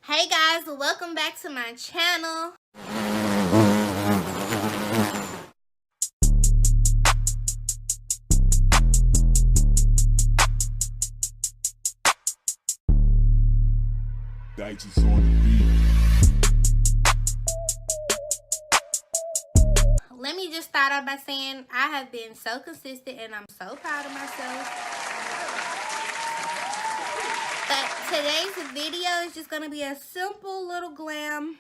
Hey guys, welcome back to my channel. Digits on the beat. Let me just start off by saying I have been so consistent and I'm so proud of myself. But today's video is just going to be a simple little glam.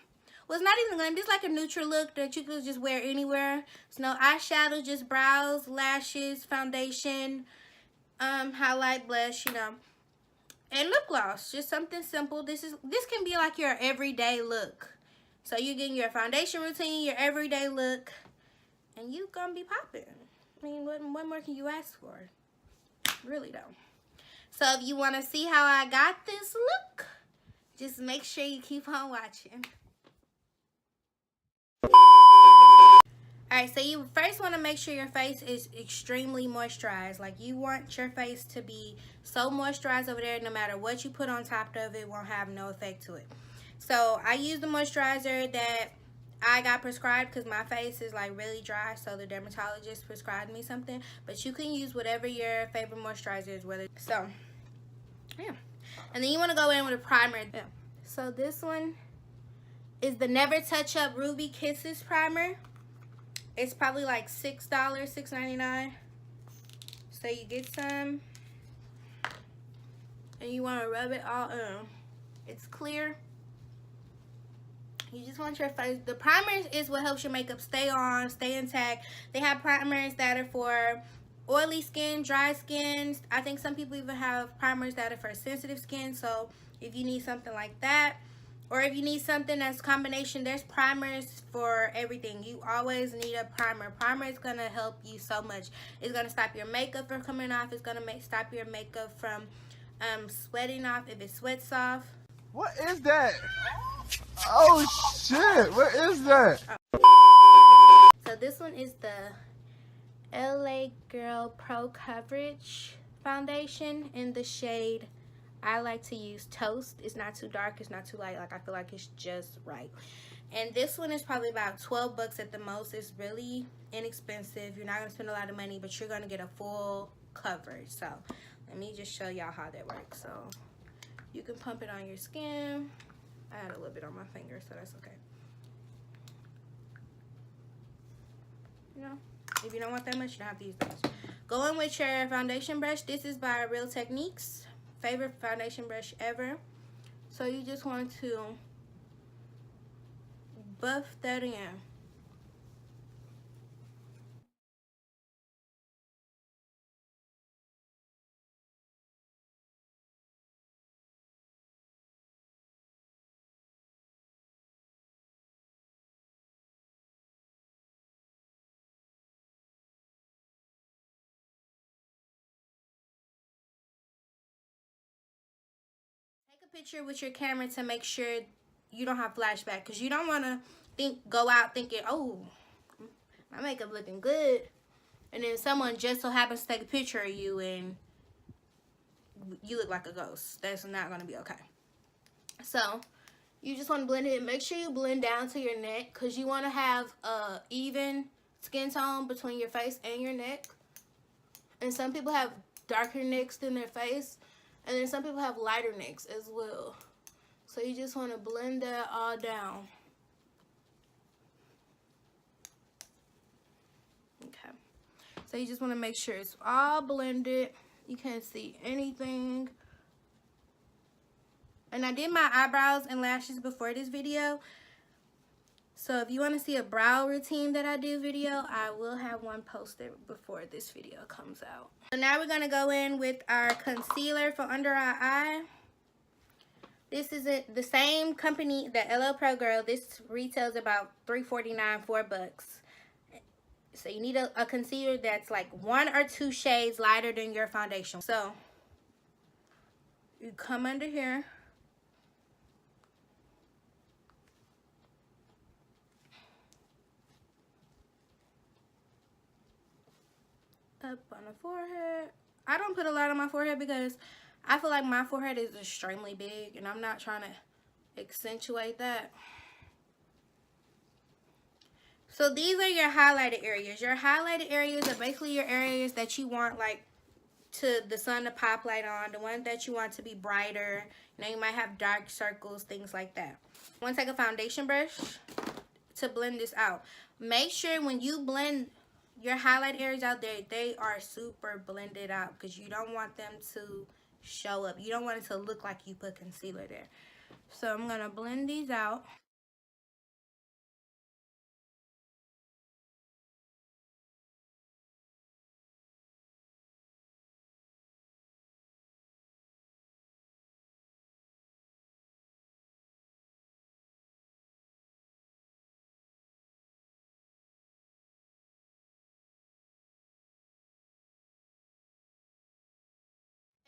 Well, it's not even glam, just like a neutral look that you could just wear anywhere. It's no eyeshadow, just brows, lashes, foundation, highlight, blush, and lip gloss. Just something simple. This can be like your everyday look. So you're getting your foundation routine, your everyday look, and you gonna be popping. I mean, what more can you ask for? Really though. So if you want to see how I got this look, just make sure you keep on watching. Alright, so you first want to make sure your face is extremely moisturized. Like, you want your face to be so moisturized over there, no matter what you put on top of it, won't have no effect to it. So I use the moisturizer that I got prescribed because my face is like really dry, so the dermatologist prescribed me something. But you can use whatever your favorite moisturizer is, so yeah. And then you want to go in with a primer. Yeah. So this one is the Never Touch Up Ruby Kisses primer. It's probably like $6, $6.99. So you get some and you want to rub it all in. It's clear. You just want your face. The primer is what helps your makeup stay on, stay intact. They have primers that are for oily skin, dry skin. I think some people even have primers that are for sensitive skin. So if you need something like that, or if you need something that's combination, there's primers for everything. You always need a primer. Primer is going to help you so much. It's going to stop your makeup from coming off. It's going to stop your makeup from sweating off if it sweats off. What is that? Oh shit, what is that? So this one is the LA Girl Pro Coverage Foundation in the shade I like to use Toast. It's not too dark, it's not too light. Like, I feel like it's just right. And this one is probably about 12 bucks at the most. It's really inexpensive. You're not going to spend a lot of money, but you're going to get a full coverage. So let me just show y'all how that works. So you can pump it on your skin. I had a little bit on my finger, so that's okay. You know, if you don't want that much, you don't have to use that much. Go in with your foundation brush. This is by Real Techniques. Favorite foundation brush ever. So you just want to buff that in. Picture with your camera to make sure you don't have flashback, because you don't want to go out thinking, oh, my makeup looking good, and then someone just so happens to take a picture of you and you look like a ghost. That's not going to be okay. So you just want to blend it. Make sure you blend down to your neck, because you want to have a even skin tone between your face and your neck. And some people have darker necks than their face, and then some people have lighter necks as well. So you just want to blend that all down. Okay. So you just want to make sure it's all blended. You can't see anything. And I did my eyebrows and lashes before this video. So if you want to see a brow routine that I do video, I will have one posted before this video comes out. So now we're going to go in with our concealer for under our eye. This is the same company, the LL Pro Girl. This retails about $3.49, $4. So you need a concealer that's like 1 or 2 shades lighter than your foundation. So you come under here. Up on the forehead. I don't put a lot on my forehead because I feel like my forehead is extremely big and I'm not trying to accentuate that. So these are your highlighted areas. Your highlighted areas are basically your areas that you want like to the sun to pop light on, the ones that you want to be brighter. You know, you might have dark circles, things like that. You want to take a foundation brush to blend this out. Make sure when you blend your highlight areas out there, they are super blended out because you don't want them to show up. You don't want it to look like you put concealer there. So I'm going to blend these out.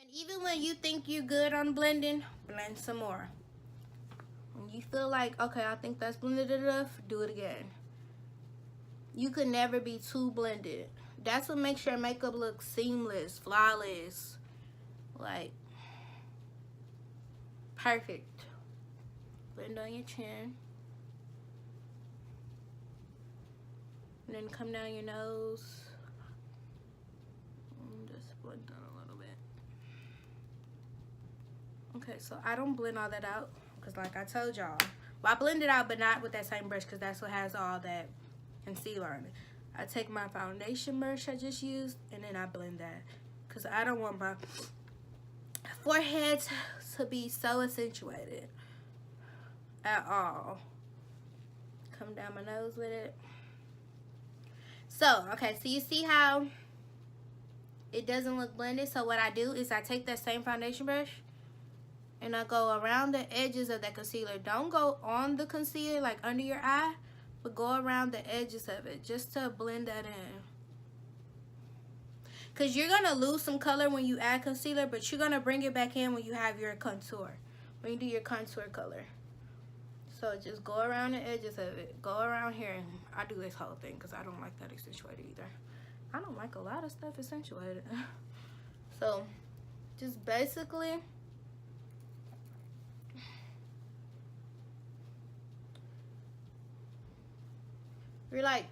And even when you think you're good on blending, blend some more. When you feel like, okay, I think that's blended enough, do it again. You could never be too blended. That's what makes your makeup look seamless, flawless, like perfect. Blend on your chin. And then come down your nose. And just blend down a little bit. Okay, so I don't blend all that out because like I told y'all, well, I blend it out but not with that same brush because that's what has all that concealer on it. I take my foundation brush I just used and then I blend that because I don't want my forehead to be so accentuated at all. Come down my nose with it. So, okay, so you see how it doesn't look blended? So what I do is I take that same foundation brush and I go around the edges of that concealer. Don't go on the concealer, like under your eye, but go around the edges of it just to blend that in. Because you're going to lose some color when you add concealer, but you're going to bring it back in when you have your contour, when you do your contour color. So just go around the edges of it. Go around here. And I do this whole thing because I don't like that accentuated either. I don't like a lot of stuff accentuated. So just basically... we're like,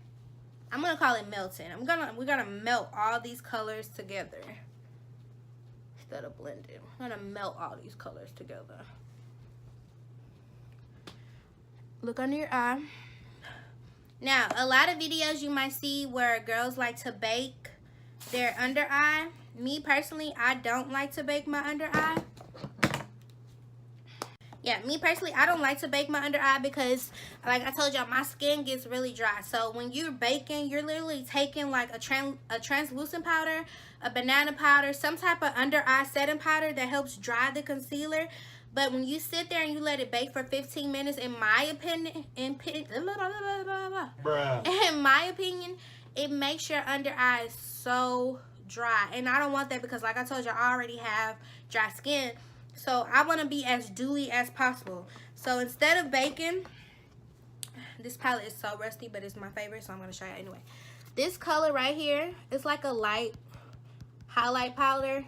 I'm gonna call it melting. We're gonna melt all these colors together instead of blending. We're gonna melt all these colors together. Look under your eye. Now, a lot of videos you might see where girls like to bake their under eye. Me personally, I don't like to bake my under eye. Yeah, me personally, I don't like to bake my under eye because, like I told y'all, my skin gets really dry. So when you're baking, you're literally taking like a translucent powder, a banana powder, some type of under eye setting powder that helps dry the concealer. But when you sit there and you let it bake for 15 minutes, in my opinion, it makes your under eye so dry. And I don't want that because, like I told you, I already have dry skin. So I want to be as dewy as possible. So instead of baking, this palette is so rusty, but it's my favorite, so I'm going to show you anyway. This color right here is like a light highlight powder.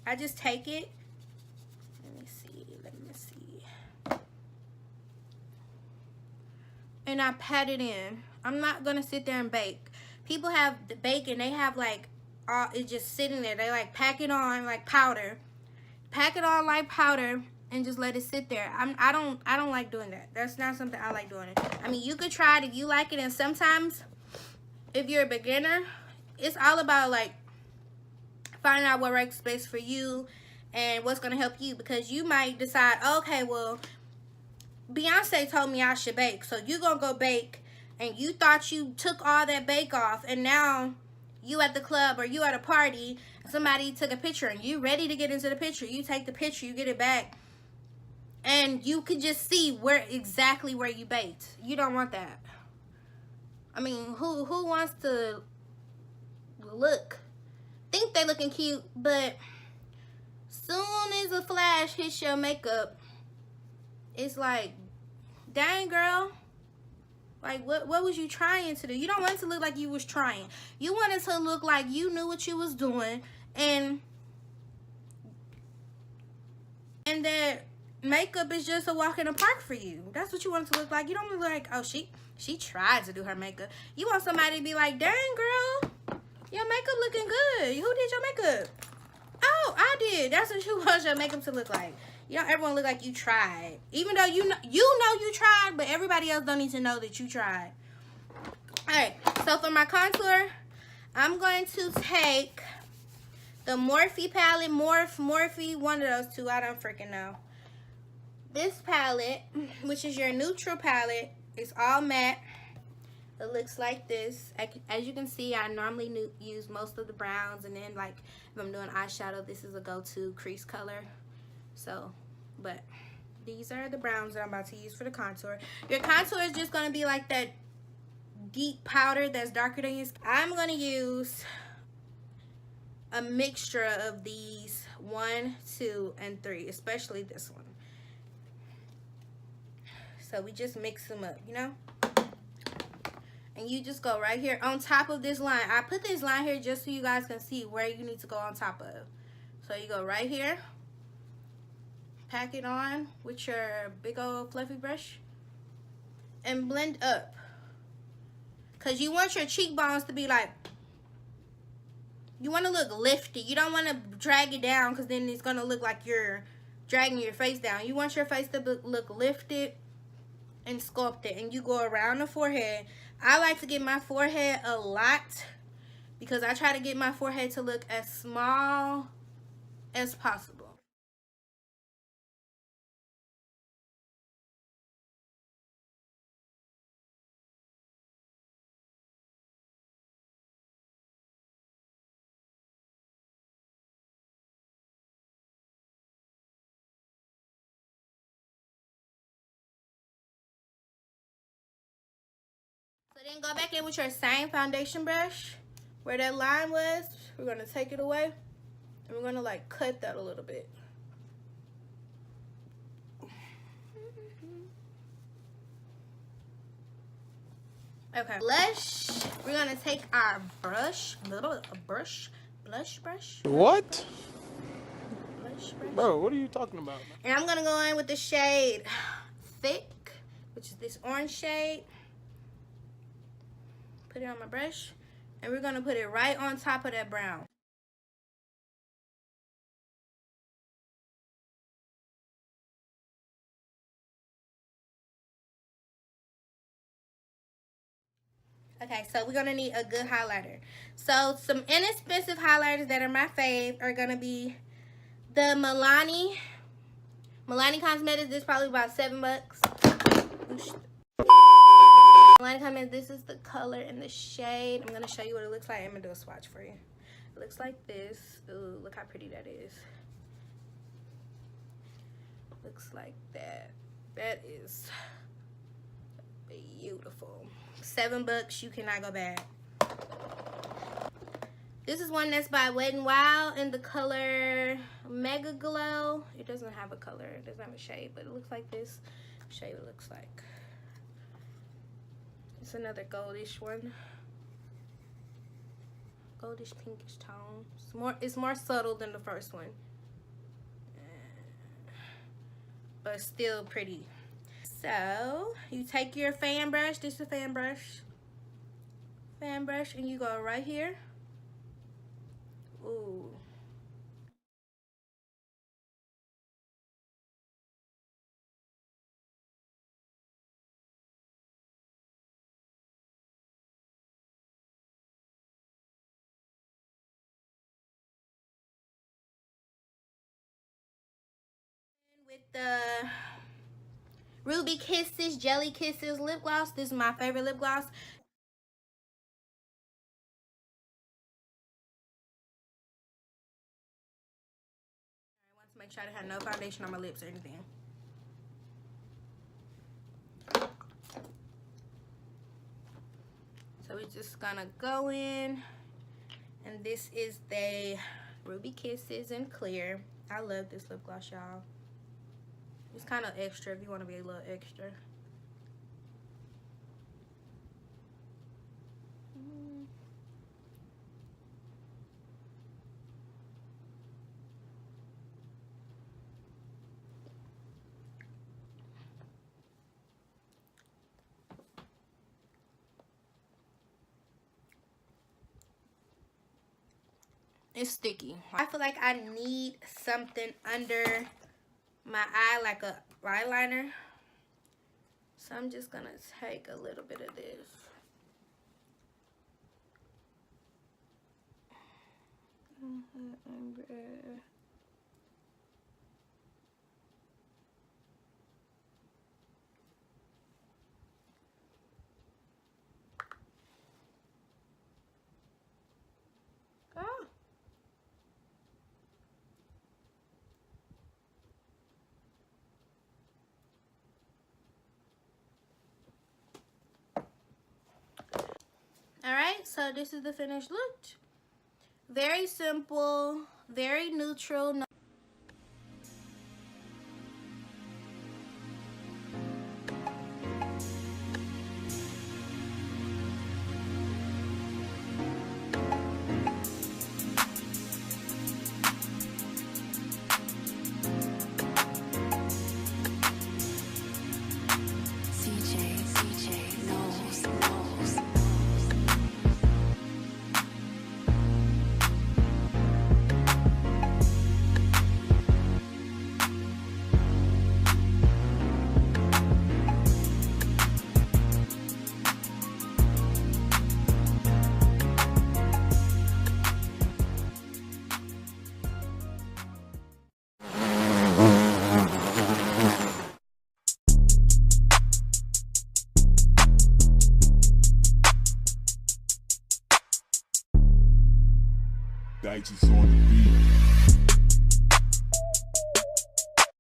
I just take it. Let me see. And I pat it in. I'm not going to sit there and bake. People have the bake and they have like it's just sitting there. They like pack it on like powder. Pack it on like powder and just let it sit there. I don't like doing that. That's not something I like doing. I mean, you could try it if you like it, and sometimes if you're a beginner, it's all about like finding out what works best for you and what's gonna help you, because you might decide, okay, well, Beyonce told me I should bake, so you gonna go bake, and you thought you took all that bake off, and now you at the club or you at a party, somebody took a picture and you ready to get into the picture. You take the picture, you get it back, and you can just see exactly where you baked. You don't want that. I mean, who wants to think they looking cute, but soon as a flash hits your makeup, it's like, dang girl, like what was you trying to do? You don't want it to look like you was trying. You want it to look like you knew what you was doing, and that makeup is just a walk in the park for you. That's what you want it to look like. You don't look like, oh, she tried to do her makeup. You want somebody to be like, dang, girl, your makeup looking good. Who did your makeup? Oh, I did. That's what you want your makeup to look like. You don't ever want to look like you tried. Even though you know you tried, but everybody else don't need to know that you tried. Alright, so for my contour, I'm going to take the Morphe palette. Morphe, one of those two. I don't freaking know. This palette, which is your neutral palette, is all matte. It looks like this. As you can see, I normally use most of the browns, and then like if I'm doing eyeshadow, this is a go-to crease color. So, but these are the browns that I'm about to use for the contour. Your contour is just gonna be like that deep powder that's darker than your skin. I'm gonna use a mixture of these 1, 2, and 3, especially this one. So we just mix them up, you know? And you just go right here on top of this line. I put this line here just so you guys can see where you need to go on top of. So you go right here, pack it on with your big old fluffy brush, and blend up. Because you want your cheekbones to be like, you want to look lifted. You don't want to drag it down because then it's going to look like you're dragging your face down. You want your face to look lifted and sculpted. And you go around the forehead. I like to get my forehead a lot because I try to get my forehead to look as small as possible. So then go back in with your same foundation brush where that line was. We're going to take it away and we're going to like cut that a little bit. Okay, blush. We're going to take our brush, blush brush. What? Blush brush. Bro, what are you talking about? And I'm going to go in with the shade Thick, which is this orange shade. Put it on my brush, and we're gonna put it right on top of that brown. Okay, so we're gonna need a good highlighter. So some inexpensive highlighters that are my fave are gonna be the Milani Cosmetics. This is probably about $7. Milani Cosmetics, this is the color and the shade. I'm gonna show you what it looks like. I'm gonna do a swatch for you. It looks like this. Ooh, look how pretty that is. Looks like that. That is beautiful. $7, you cannot go bad. This is one that's by Wet n Wild in the color Mega Glow. It doesn't have a color, it doesn't have a shade, but it looks like this. I'll show you what it looks like. It's another goldish one. Goldish pinkish tone. It's more subtle than the first one. But still pretty. So you take your fan brush. This is a fan brush. Fan brush, and you go right here. Ooh. With the Ruby Kisses Jelly Kisses lip gloss. This is my favorite lip gloss. I want to make sure I have no foundation on my lips or anything. So we're just gonna go in, and this is the Ruby Kisses in clear. I love this lip gloss, y'all. It's kind of extra if you want to be a little extra. It's sticky. I feel like I need something under my eye, like a eyeliner. So I'm just gonna take a little bit of this. Oh. Alright, so this is the finished look. Very simple, very neutral. Digits on the beat.